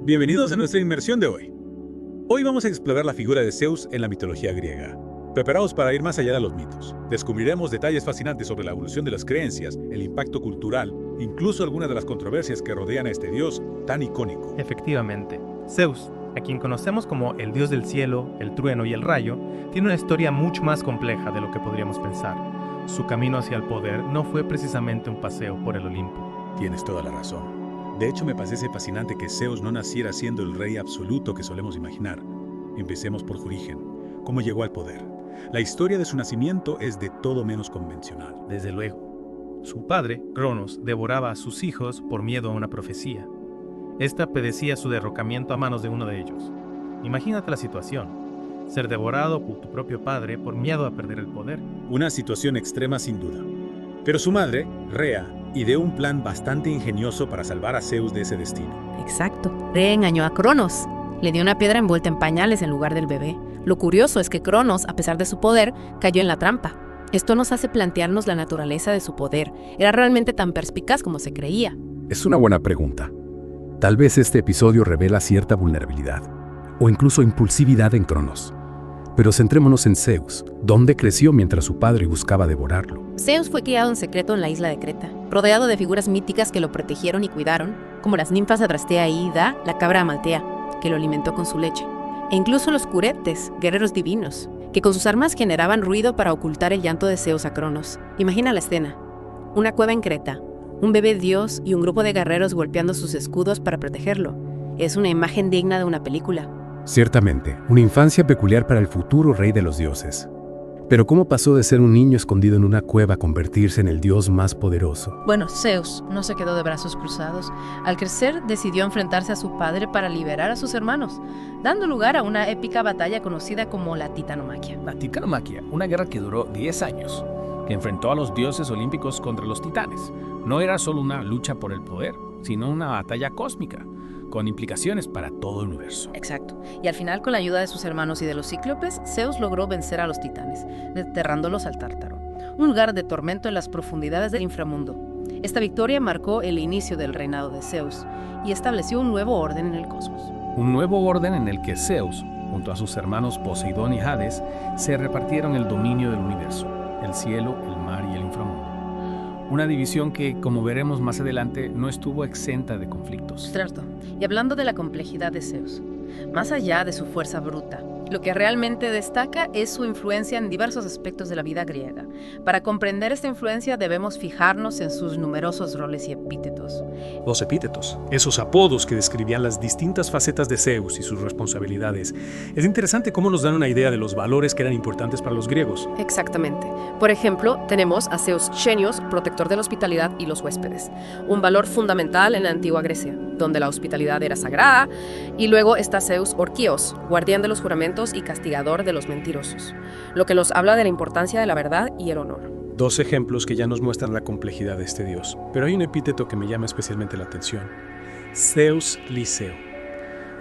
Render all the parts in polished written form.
Bienvenidos a nuestra inmersión de hoy. Hoy vamos a explorar la figura de Zeus en la mitología griega. Preparaos para ir más allá de los mitos. Descubriremos detalles fascinantes sobre la evolución de las creencias, el impacto cultural, incluso algunas de las controversias que rodean a este dios tan icónico. Efectivamente, Zeus, a quien conocemos como el dios del cielo, el trueno y el rayo, tiene una historia mucho más compleja de lo que podríamos pensar. Su camino hacia el poder no fue precisamente un paseo por el Olimpo. Tienes toda la razón. De hecho, me parece fascinante que Zeus no naciera siendo el rey absoluto que solemos imaginar. Empecemos por su origen, cómo llegó al poder. La historia de su nacimiento es de todo menos convencional. Desde luego. Su padre, Cronos, devoraba a sus hijos por miedo a una profecía. Esta predecía su derrocamiento a manos de uno de ellos. Imagínate la situación. Ser devorado por tu propio padre por miedo a perder el poder. Una situación extrema sin duda. Pero su madre, Rea, ideó un plan bastante ingenioso para salvar a Zeus de ese destino. Exacto. Rea engañó a Cronos. Le dio una piedra envuelta en pañales en lugar del bebé. Lo curioso es que Cronos, a pesar de su poder, cayó en la trampa. Esto nos hace plantearnos la naturaleza de su poder. ¿Era realmente tan perspicaz como se creía? Es una buena pregunta. Tal vez este episodio revela cierta vulnerabilidad, o incluso impulsividad en Cronos. Pero centrémonos en Zeus, donde creció mientras su padre buscaba devorarlo. Zeus fue criado en secreto en la isla de Creta, rodeado de figuras míticas que lo protegieron y cuidaron, como las ninfas Adrastea y Ida, la cabra Amaltea, que lo alimentó con su leche. E incluso los curetes, guerreros divinos, que con sus armas generaban ruido para ocultar el llanto de Zeus a Cronos. Imagina la escena. Una cueva en Creta, un bebé dios y un grupo de guerreros golpeando sus escudos para protegerlo. Es una imagen digna de una película. Ciertamente, una infancia peculiar para el futuro rey de los dioses. Pero ¿cómo pasó de ser un niño escondido en una cueva a convertirse en el dios más poderoso? Bueno, Zeus no se quedó de brazos cruzados. Al crecer, decidió enfrentarse a su padre para liberar a sus hermanos, dando lugar a una épica batalla conocida como la Titanomaquia. La Titanomaquia, una guerra que duró 10 años, que enfrentó a los dioses olímpicos contra los titanes. No era solo una lucha por el poder, sino una batalla cósmica, con implicaciones para todo el universo. Exacto. Y al final, con la ayuda de sus hermanos y de los cíclopes, Zeus logró vencer a los titanes, desterrándolos al Tártaro, un lugar de tormento en las profundidades del inframundo. Esta victoria marcó el inicio del reinado de Zeus y estableció un nuevo orden en el cosmos. Un nuevo orden en el que Zeus, junto a sus hermanos Poseidón y Hades, se repartieron el dominio del universo, el cielo, el mar y el inframundo. Una división que, como veremos más adelante, no estuvo exenta de conflictos. Cierto. Y hablando de la complejidad de Zeus, más allá de su fuerza bruta, lo que realmente destaca es su influencia en diversos aspectos de la vida griega. Para comprender esta influencia debemos fijarnos en sus numerosos roles y epítetos. Los epítetos, esos apodos que describían las distintas facetas de Zeus y sus responsabilidades. Es interesante cómo nos dan una idea de los valores que eran importantes para los griegos. Exactamente. Por ejemplo, tenemos a Zeus Xenios, protector de la hospitalidad y los huéspedes, un valor fundamental en la antigua Grecia, donde la hospitalidad era sagrada, y luego está Zeus Orquíos, guardián de los juramentos y castigador de los mentirosos, lo que nos habla de la importancia de la verdad y el honor. Dos ejemplos que ya nos muestran la complejidad de este dios, pero hay un epíteto que me llama especialmente la atención. Zeus Liceo,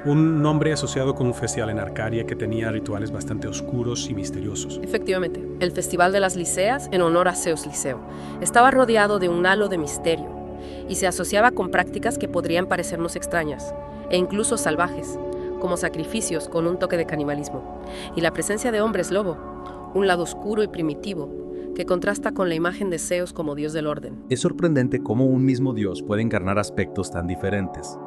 un nombre asociado con un festival en Arcadia que tenía rituales bastante oscuros y misteriosos. Efectivamente, el Festival de las Liceas, en honor a Zeus Liceo, estaba rodeado de un halo de misterio y se asociaba con prácticas que podrían parecernos extrañas e incluso salvajes, como sacrificios con un toque de canibalismo, y la presencia de hombres lobo, un lado oscuro y primitivo, que contrasta con la imagen de Zeus como dios del orden. Es sorprendente cómo un mismo dios puede encarnar aspectos tan diferentes,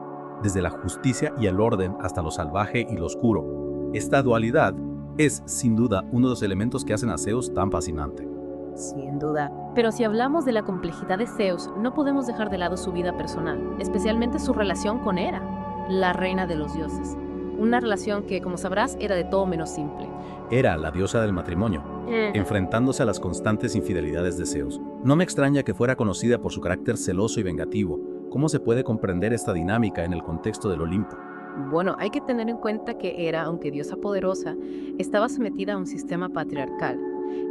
desde la justicia y el orden hasta lo salvaje y lo oscuro. Esta dualidad es, sin duda, uno de los elementos que hacen a Zeus tan fascinante. Sin duda. Pero si hablamos de la complejidad de Zeus, no podemos dejar de lado su vida personal, especialmente su relación con Hera, la reina de los dioses. Una relación que, como sabrás, era de todo menos simple. Hera, la diosa del matrimonio, enfrentándose a las constantes infidelidades de Zeus. No me extraña que fuera conocida por su carácter celoso y vengativo. ¿Cómo se puede comprender esta dinámica en el contexto del Olimpo? Bueno, hay que tener en cuenta que Hera, aunque diosa poderosa, estaba sometida a un sistema patriarcal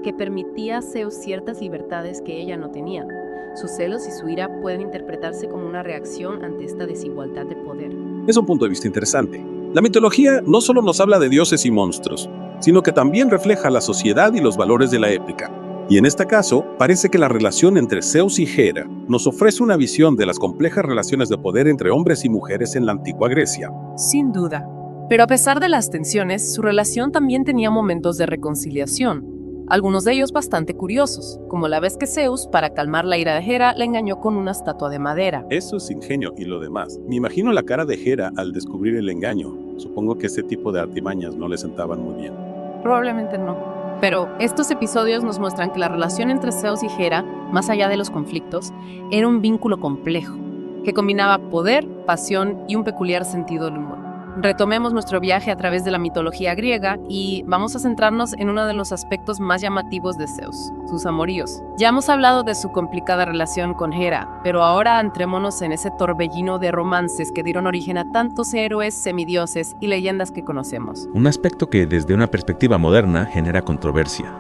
que permitía a Zeus ciertas libertades que ella no tenía. Sus celos y su ira pueden interpretarse como una reacción ante esta desigualdad de poder. Es un punto de vista interesante. La mitología no solo nos habla de dioses y monstruos, sino que también refleja la sociedad y los valores de la época. Y en este caso, parece que la relación entre Zeus y Hera nos ofrece una visión de las complejas relaciones de poder entre hombres y mujeres en la antigua Grecia. Sin duda. Pero a pesar de las tensiones, su relación también tenía momentos de reconciliación, algunos de ellos bastante curiosos, como la vez que Zeus, para calmar la ira de Hera, la engañó con una estatua de madera. Eso es ingenio y lo demás. Me imagino la cara de Hera al descubrir el engaño. Supongo que ese tipo de artimañas no le sentaban muy bien. Probablemente no. Pero estos episodios nos muestran que la relación entre Zeus y Hera, más allá de los conflictos, era un vínculo complejo, que combinaba poder, pasión y un peculiar sentido del humor. Retomemos nuestro viaje a través de la mitología griega y vamos a centrarnos en uno de los aspectos más llamativos de Zeus, sus amoríos. Ya hemos hablado de su complicada relación con Hera, pero ahora entrémonos en ese torbellino de romances que dieron origen a tantos héroes, semidioses y leyendas que conocemos. Un aspecto que desde una perspectiva moderna genera controversia.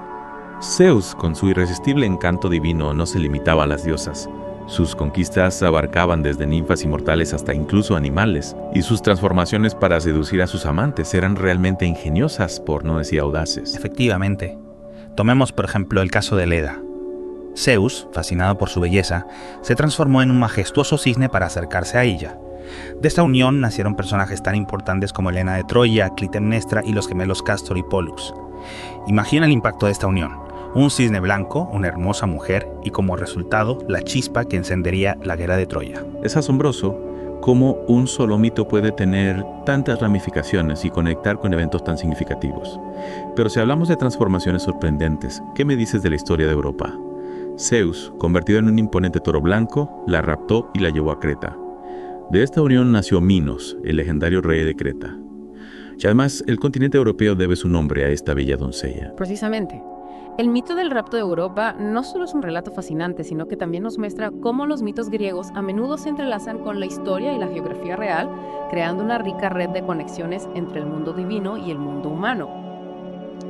Zeus, con su irresistible encanto divino, no se limitaba a las diosas. Sus conquistas abarcaban desde ninfas inmortales hasta incluso animales, y sus transformaciones para seducir a sus amantes eran realmente ingeniosas, por no decir audaces. Efectivamente. Tomemos por ejemplo el caso de Leda. Zeus, fascinado por su belleza, se transformó en un majestuoso cisne para acercarse a ella. De esta unión nacieron personajes tan importantes como Helena de Troya, Clitemnestra y los gemelos Castor y Pollux. Imagina el impacto de esta unión. Un cisne blanco, una hermosa mujer y como resultado la chispa que encendería la guerra de Troya. Es asombroso cómo un solo mito puede tener tantas ramificaciones y conectar con eventos tan significativos. Pero si hablamos de transformaciones sorprendentes, ¿qué me dices de la historia de Europa? Zeus, convertido en un imponente toro blanco, la raptó y la llevó a Creta. De esta unión nació Minos, el legendario rey de Creta. Y además, el continente europeo debe su nombre a esta bella doncella. Precisamente. El mito del rapto de Europa no solo es un relato fascinante, sino que también nos muestra cómo los mitos griegos a menudo se entrelazan con la historia y la geografía real, creando una rica red de conexiones entre el mundo divino y el mundo humano.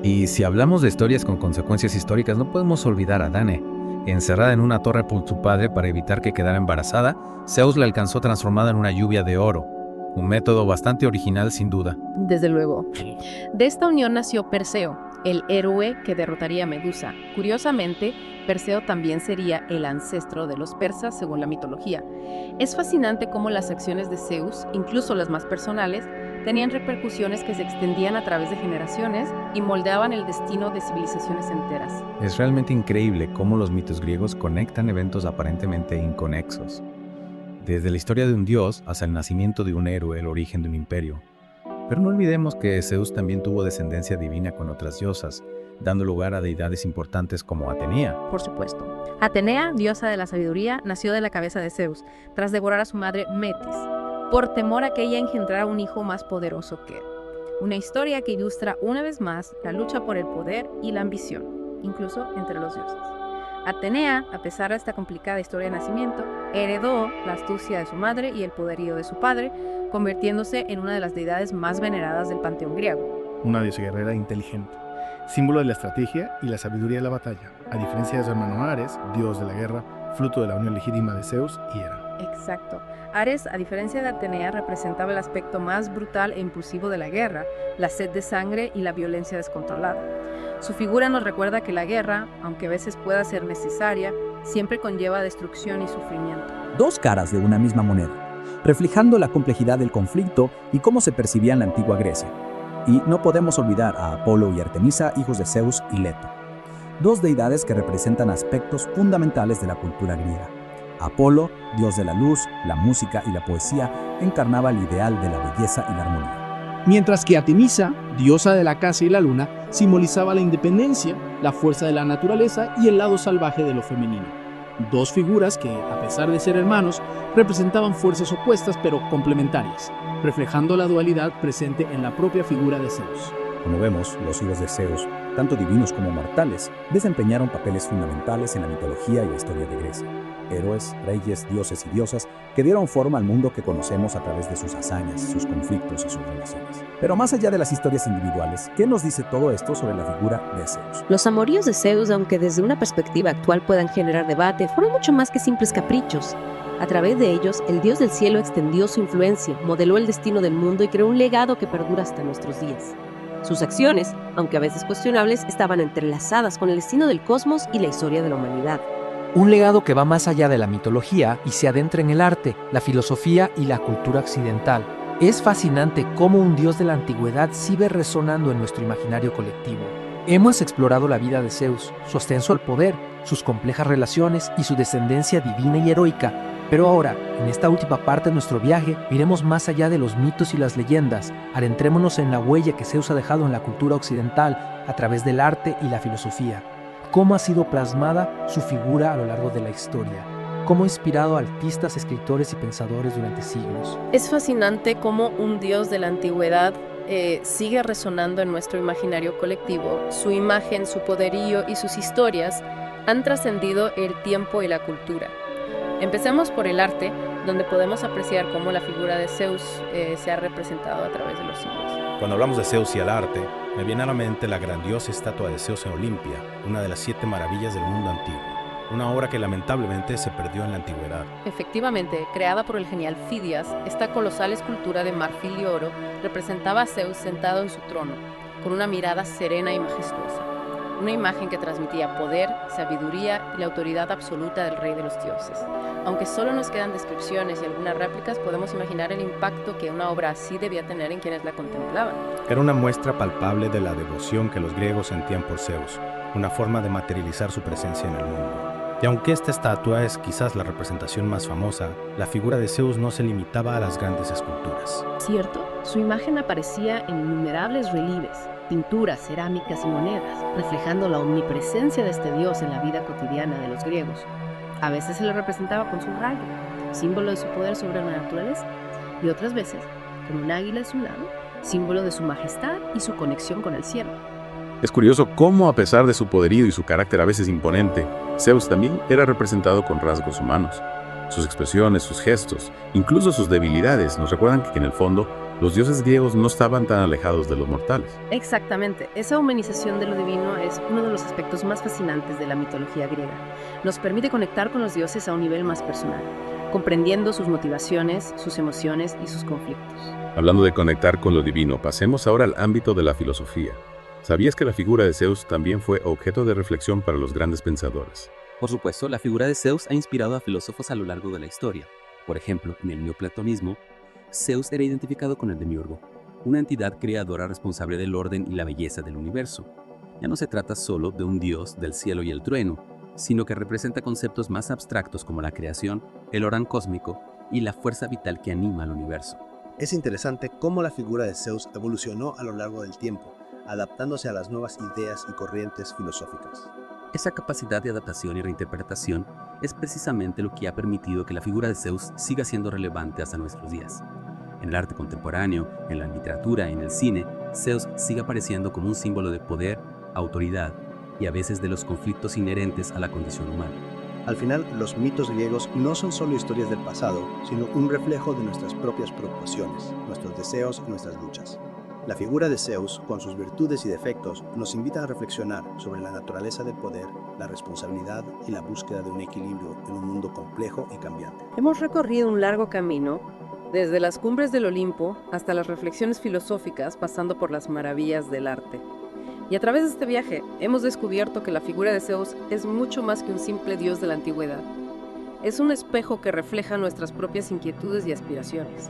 Y si hablamos de historias con consecuencias históricas, no podemos olvidar a Danae. Encerrada en una torre por su padre para evitar que quedara embarazada, Zeus la alcanzó transformada en una lluvia de oro. Un método bastante original sin duda. Desde luego. De esta unión nació Perseo, el héroe que derrotaría a Medusa. Curiosamente, Perseo también sería el ancestro de los persas según la mitología. Es fascinante cómo las acciones de Zeus, incluso las más personales, tenían repercusiones que se extendían a través de generaciones y moldeaban el destino de civilizaciones enteras. Es realmente increíble cómo los mitos griegos conectan eventos aparentemente inconexos. Desde la historia de un dios hasta el nacimiento de un héroe, el origen de un imperio. Pero no olvidemos que Zeus también tuvo descendencia divina con otras diosas, dando lugar a deidades importantes como Atenea. Por supuesto. Atenea, diosa de la sabiduría, nació de la cabeza de Zeus, tras devorar a su madre Metis, por temor a que ella engendrara un hijo más poderoso que él. Una historia que ilustra una vez más la lucha por el poder y la ambición, incluso entre los dioses. Atenea, a pesar de esta complicada historia de nacimiento, heredó la astucia de su madre y el poderío de su padre, convirtiéndose en una de las deidades más veneradas del panteón griego. Una diosa guerrera inteligente, símbolo de la estrategia y la sabiduría de la batalla, a diferencia de su hermano Ares, dios de la guerra, fruto de la unión legítima de Zeus y Hera. Exacto. Ares, a diferencia de Atenea, representaba el aspecto más brutal e impulsivo de la guerra, la sed de sangre y la violencia descontrolada. Su figura nos recuerda que la guerra, aunque a veces pueda ser necesaria, siempre conlleva destrucción y sufrimiento. Dos caras de una misma moneda, reflejando la complejidad del conflicto y cómo se percibía en la antigua Grecia. Y no podemos olvidar a Apolo y Artemisa, hijos de Zeus y Leto, dos deidades que representan aspectos fundamentales de la cultura griega. Apolo, dios de la luz, la música y la poesía, encarnaba el ideal de la belleza y la armonía. Mientras que Artemisa, diosa de la caza y la luna, simbolizaba la independencia, la fuerza de la naturaleza y el lado salvaje de lo femenino. Dos figuras que, a pesar de ser hermanos, representaban fuerzas opuestas pero complementarias, reflejando la dualidad presente en la propia figura de Zeus. Como vemos, los hijos de Zeus, tanto divinos como mortales, desempeñaron papeles fundamentales en la mitología y la historia de Grecia. Héroes, reyes, dioses y diosas que dieron forma al mundo que conocemos a través de sus hazañas, sus conflictos y sus relaciones. Pero más allá de las historias individuales, ¿qué nos dice todo esto sobre la figura de Zeus? Los amoríos de Zeus, aunque desde una perspectiva actual puedan generar debate, fueron mucho más que simples caprichos. A través de ellos, el dios del cielo extendió su influencia, modeló el destino del mundo y creó un legado que perdura hasta nuestros días. Sus acciones, aunque a veces cuestionables, estaban entrelazadas con el destino del cosmos y la historia de la humanidad. Un legado que va más allá de la mitología y se adentra en el arte, la filosofía y la cultura occidental. Es fascinante cómo un dios de la antigüedad sigue resonando en nuestro imaginario colectivo. Hemos explorado la vida de Zeus, su ascenso al poder, sus complejas relaciones y su descendencia divina y heroica. Pero ahora, en esta última parte de nuestro viaje, iremos más allá de los mitos y las leyendas. Adentrémonos en la huella que Zeus ha dejado en la cultura occidental a través del arte y la filosofía. Cómo ha sido plasmada su figura a lo largo de la historia. Cómo ha inspirado a artistas, escritores y pensadores durante siglos. Es fascinante cómo un dios de la antigüedad sigue resonando en nuestro imaginario colectivo. Su imagen, su poderío y sus historias han trascendido el tiempo y la cultura. Empecemos por el arte, donde podemos apreciar cómo la figura de Zeus se ha representado a través de los siglos. Cuando hablamos de Zeus y el arte, me viene a la mente la grandiosa estatua de Zeus en Olimpia, una de las 7 maravillas del mundo antiguo. Una obra que lamentablemente se perdió en la antigüedad. Efectivamente, creada por el genial Fidias, esta colosal escultura de marfil y oro representaba a Zeus sentado en su trono, con una mirada serena y majestuosa. Una imagen que transmitía poder, sabiduría y la autoridad absoluta del rey de los dioses. Aunque solo nos quedan descripciones y algunas réplicas, podemos imaginar el impacto que una obra así debía tener en quienes la contemplaban. Era una muestra palpable de la devoción que los griegos sentían por Zeus, una forma de materializar su presencia en el mundo. Y aunque esta estatua es quizás la representación más famosa, la figura de Zeus no se limitaba a las grandes esculturas. Cierto, su imagen aparecía en innumerables relieves, pinturas, cerámicas y monedas, reflejando la omnipresencia de este dios en la vida cotidiana de los griegos. A veces se le representaba con su rayo, símbolo de su poder sobre la naturaleza, y otras veces con un águila a su lado, símbolo de su majestad y su conexión con el cielo. Es curioso cómo, a pesar de su poderío y su carácter a veces imponente, Zeus también era representado con rasgos humanos. Sus expresiones, sus gestos, incluso sus debilidades nos recuerdan que en el fondo los dioses griegos no estaban tan alejados de los mortales. Exactamente, esa humanización de lo divino es uno de los aspectos más fascinantes de la mitología griega. Nos permite conectar con los dioses a un nivel más personal, comprendiendo sus motivaciones, sus emociones y sus conflictos. Hablando de conectar con lo divino, pasemos ahora al ámbito de la filosofía. ¿Sabías que la figura de Zeus también fue objeto de reflexión para los grandes pensadores? Por supuesto, la figura de Zeus ha inspirado a filósofos a lo largo de la historia. Por ejemplo, en el neoplatonismo, Zeus era identificado con el demiurgo, una entidad creadora responsable del orden y la belleza del universo. Ya no se trata solo de un dios del cielo y el trueno, sino que representa conceptos más abstractos como la creación, el orden cósmico y la fuerza vital que anima al universo. Es interesante cómo la figura de Zeus evolucionó a lo largo del tiempo, adaptándose a las nuevas ideas y corrientes filosóficas. Esa capacidad de adaptación y reinterpretación es precisamente lo que ha permitido que la figura de Zeus siga siendo relevante hasta nuestros días. En el arte contemporáneo, en la literatura, en el cine, Zeus sigue apareciendo como un símbolo de poder, autoridad y a veces de los conflictos inherentes a la condición humana. Al final, los mitos griegos no son solo historias del pasado, sino un reflejo de nuestras propias preocupaciones, nuestros deseos y nuestras luchas. La figura de Zeus, con sus virtudes y defectos, nos invita a reflexionar sobre la naturaleza del poder, la responsabilidad y la búsqueda de un equilibrio en un mundo complejo y cambiante. Hemos recorrido un largo camino, desde las cumbres del Olimpo hasta las reflexiones filosóficas, pasando por las maravillas del arte. Y a través de este viaje hemos descubierto que la figura de Zeus es mucho más que un simple dios de la antigüedad. Es un espejo que refleja nuestras propias inquietudes y aspiraciones.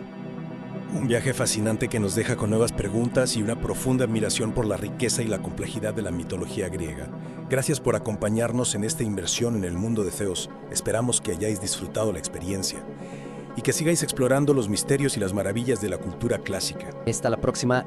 Un viaje fascinante que nos deja con nuevas preguntas y una profunda admiración por la riqueza y la complejidad de la mitología griega. Gracias por acompañarnos en esta inmersión en el mundo de Zeus. Esperamos que hayáis disfrutado la experiencia y que sigáis explorando los misterios y las maravillas de la cultura clásica. Hasta la próxima.